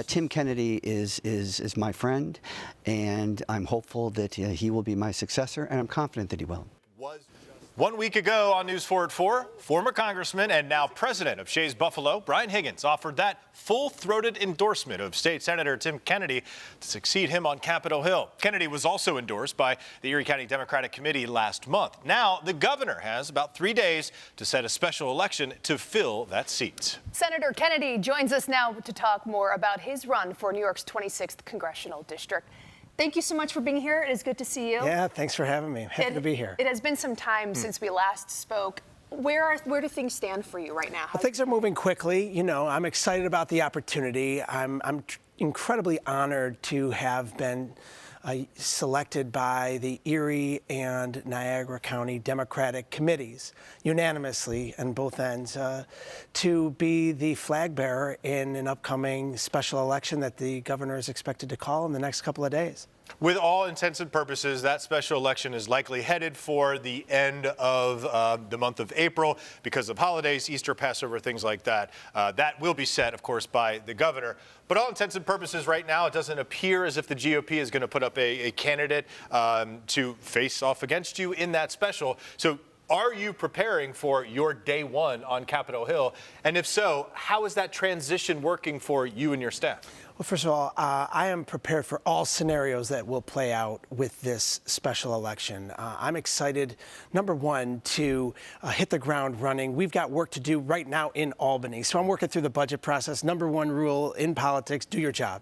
Tim Kennedy is my friend, and I'm hopeful that he will be my successor, and I'm confident that he will. 1 week ago on News 4 at 4, former congressman and now president of Shays Buffalo, Brian Higgins, offered that full-throated endorsement of State Senator Tim Kennedy to succeed him on Capitol Hill. Kennedy was also endorsed by the Erie County Democratic Committee last month. Now, the governor has about 3 days to set a special election to fill that seat. Senator Kennedy joins us now to talk more about his run for New York's 26th congressional district. Thank you so much for being here. It is good to see you. Yeah, thanks for having me. Happy to be here. It has been some time since we last spoke. Where do things stand for you right now? Well, things are moving quickly. You know, I'm excited about the opportunity. I'm incredibly honored to have been selected by the Erie and Niagara County Democratic committees unanimously on both ends to be the flag bearer in an upcoming special election that the governor is expected to call in the next couple of days. With all intents and purposes, that special election is likely headed for the end of the month of April because of holidays, Easter, Passover, things like that. That will be set, of course, by the governor. But all intents and purposes right now, it doesn't appear as if the GOP is going to put up a candidate to face off against you in that special. So are you preparing for your day one on Capitol Hill? And if so, how is that transition working for you and your staff? Well, first of all, I am prepared for all scenarios that will play out with this special election. I'm excited, number one, to hit the ground running. We've got work to do right now in Albany. So I'm working through the budget process. Number one rule in politics, do your job.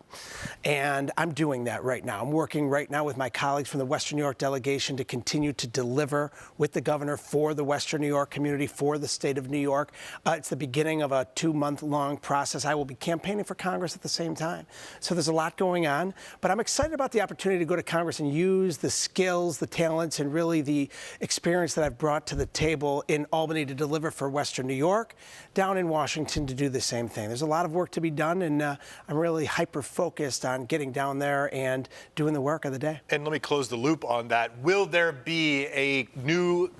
And I'm doing that right now. I'm working right now with my colleagues from the Western New York delegation to continue to deliver with the governor for the Western New York community, for the state of New York. It's the beginning of a 2-month-long process. I will be campaigning for Congress at the same time. So there's a lot going on, but I'm excited about the opportunity to go to Congress and use the skills, the talents, and really the experience that I've brought to the table in Albany to deliver for Western New York, down in Washington to do the same thing. There's a lot of work to be done, and I'm really hyper-focused on getting down there and doing the work of the day. And let me close the loop on that. Will there be a new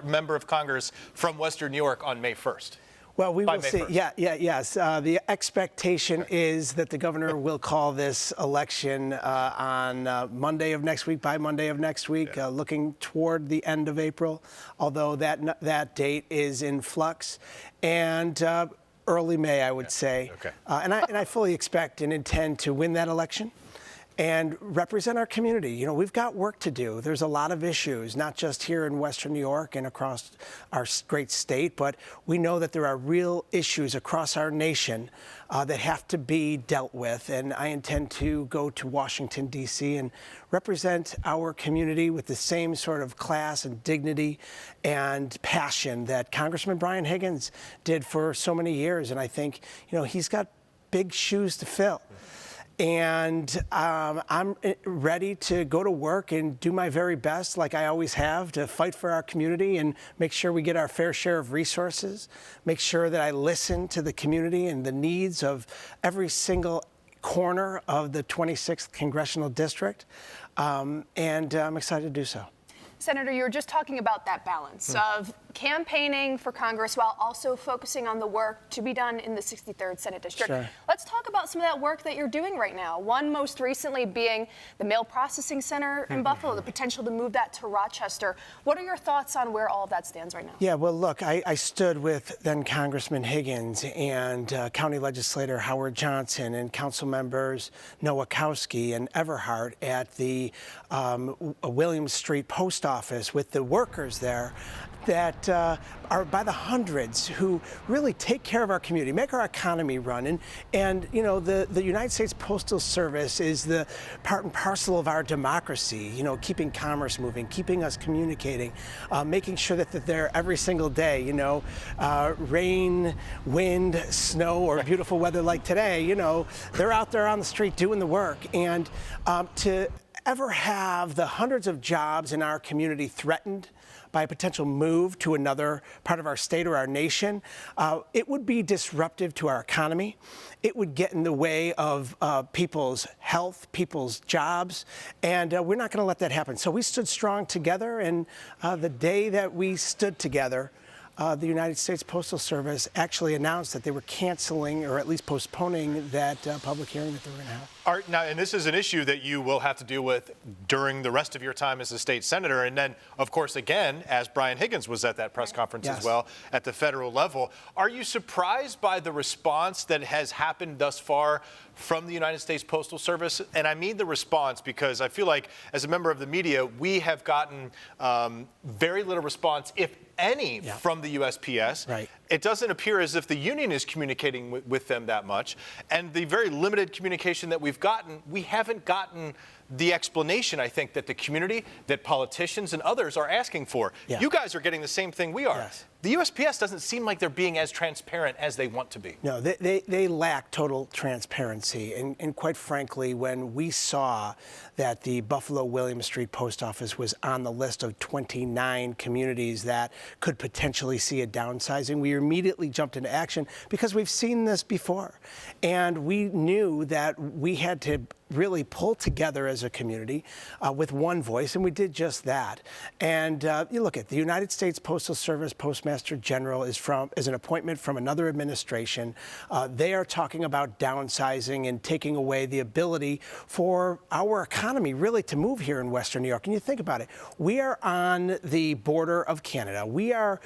member of Congress from Western New York on May 1st? Well, we will see. Yes. The expectation is that the governor will call this election on Monday of next week, by Monday of next week, looking toward the end of April, although that date is in flux. And early May, I would say. Okay. And I fully expect and intend to win that election and represent our community. You know, we've got work to do. There's a lot of issues, not just here in Western New York and across our great state, but we know that there are real issues across our nation that have to be dealt with. And I intend to go to Washington, D.C. and represent our community with the same sort of class and dignity and passion that Congressman Brian Higgins did for so many years. And I think, you know, he's got big shoes to fill. And I'm ready to go to work and do my very best, like I always have, to fight for our community and make sure we get our fair share of resources, make sure that I listen to the community and the needs of every single corner of the 26th congressional district. And I'm excited to do so. Senator, you were just talking about that balance of campaigning for Congress while also focusing on the work to be done in the 63rd Senate District. Sure. Let's talk about some of that work that you're doing right now. One most recently being the Mail Processing Center in Buffalo, the potential to move that to Rochester. What are your thoughts on where all of that stands right now? Yeah, well, look, I stood with then Congressman Higgins and County Legislator Howard Johnson and Council members Nowakowski and Everhart at the Williams Street Post Office with the workers there that are by the hundreds who really take care of our community, make our economy run. And you know, the United States Postal Service is the part and parcel of our democracy, you know, keeping commerce moving, keeping us communicating, making sure that they're there every single day, you know, rain, wind, snow, or beautiful weather like today, you know, they're out there on the street doing the work. And to ever have the hundreds of jobs in our community threatened by a potential move to another part of our state or our nation, it would be disruptive to our economy. It would get in the way of people's health, people's jobs, and we're not going to let that happen. So we stood strong together, and the day that we stood together, the United States Postal Service actually announced that they were canceling or at least postponing that public hearing that they were going to have. Art, now, and this is an issue that you will have to deal with during the rest of your time as a state senator, and then, of course, again, as Brian Higgins was at that press conference Yes. as well at the federal level. Are you surprised by the response that has happened thus far from the United States Postal Service? And I mean the response because I feel like, as a member of the media, we have gotten very little response, if any, from the USPS. Right. It doesn't appear as if the union is communicating with them that much. And the very limited communication that we've gotten, we haven't gotten the explanation, I think, that the community, that politicians and others are asking for. Yeah. You guys are getting the same thing we are. Yes. The USPS doesn't seem like they're being as transparent as they want to be. No, they lack total transparency. And quite frankly, when we saw that the Buffalo William Street Post Office was on the list of 29 communities that could potentially see a downsizing, we immediately jumped into action because we've seen this before. And we knew that we had to really pull together as a community with one voice, and we did just that. And you look at the United States Postal Service Postmaster General is an appointment from another administration. They are talking about downsizing and taking away the ability for our economy really to move here in Western New York. And you think about it, we are on the border of Canada. We are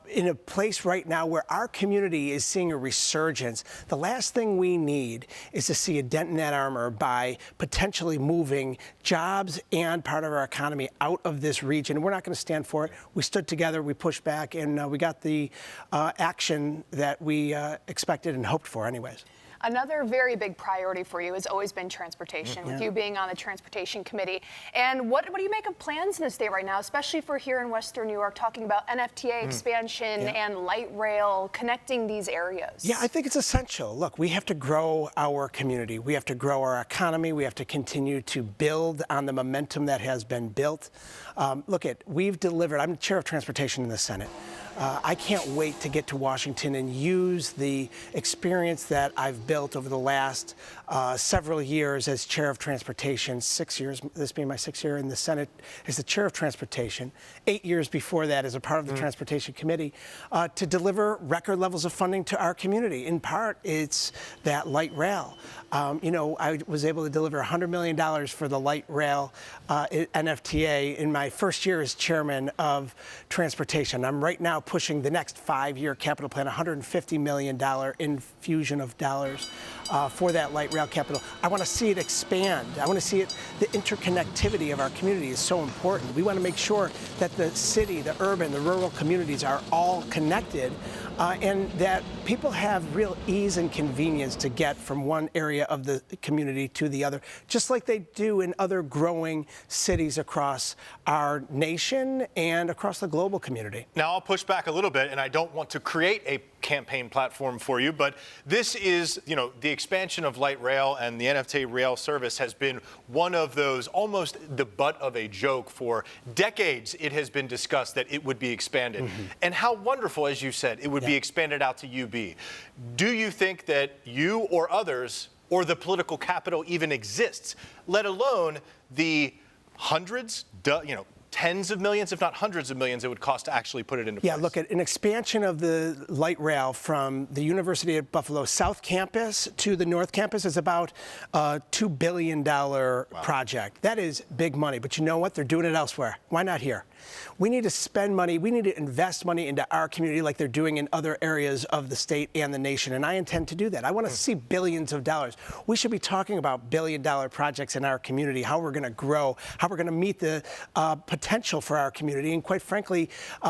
in a place right now where our community is seeing a resurgence. The last thing we need is to see a dent in that armor by potentially moving jobs and part of our economy out of this region. We're not going to stand for it. We stood together, we pushed back, and we got the action that we expected and hoped for anyways. Another very big priority for you has always been transportation, with you being on the Transportation Committee. And what do you make of plans in the state right now, especially for here in Western New York, talking about NFTA expansion and light rail, connecting these areas? Yeah, I think it's essential. Look, we have to grow our community. We have to grow our economy. We have to continue to build on the momentum that has been built. We've delivered. I'm the chair of transportation in the Senate. I can't wait to get to Washington and use the experience that I've built over the last several years as chair of transportation, 6 years, this being my 6th year in the Senate as the chair of transportation, 8 years before that as a part of the Transportation Committee, to deliver record levels of funding to our community. In part, it's that light rail. I was able to deliver $100 million for the light rail NFTA in my first year as chairman of transportation. I'm right now pushing the next 5-year capital plan, $150 million infusion of dollars for that light rail capital. I want to see it expand. I want to see it. The interconnectivity of our community is so important. We want to make sure that the city, the urban, the rural communities are all connected and that people have real ease and convenience to get from one area of the community to the other, just like they do in other growing cities across our nation and across the global community. Now, I'll push back a little bit, and I don't want to create a campaign platform for you, but this is, the expansion of light rail and the NFTA rail service has been one of those, almost the butt of a joke for decades. It has been discussed that it would be expanded. And how wonderful, as you said, it would be expanded out to UB. Do you think that you or others or the political capital even exists, let alone the hundreds, tens of millions, if not hundreds of millions, it would cost to actually put it into place? Yeah, look, at an expansion of the light rail from the University of Buffalo South Campus to the North Campus is about a $2 billion project. That is big money, but you know what? They're doing it elsewhere. Why not here? We need to spend money, we need to invest money into our community like they're doing in other areas of the state and the nation, and I intend to do that. I want to see billions of dollars. We should be talking about billion-dollar projects in our community, how we're going to grow, how we're going to meet the potential for our community, and quite frankly,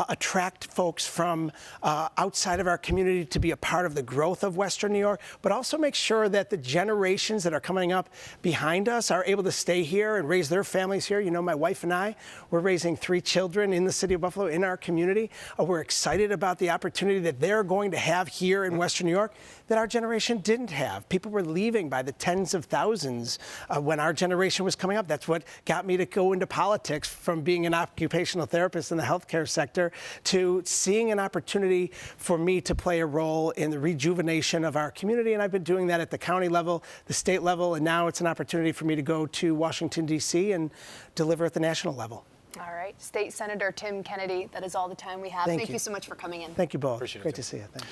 attract folks from outside of our community to be a part of the growth of Western New York, but also make sure that the generations that are coming up behind us are able to stay here and raise their families here. My wife and I, we're raising 3 children in the city of Buffalo, in our community. We're excited about the opportunity that they're going to have here in Western New York that our generation didn't have. People were leaving by the tens of thousands when our generation was coming up. That's what got me to go into politics, from being an occupational therapist in the healthcare sector to seeing an opportunity for me to play a role in the rejuvenation of our community. And I've been doing that at the county level, the state level, and now it's an opportunity for me to go to Washington, D.C. and deliver at the national level. All right. State Senator Tim Kennedy, that is all the time we have. Thank Thank you. you so much for coming in. Thank you both. Appreciate it, Great Tim. to see you. Thanks.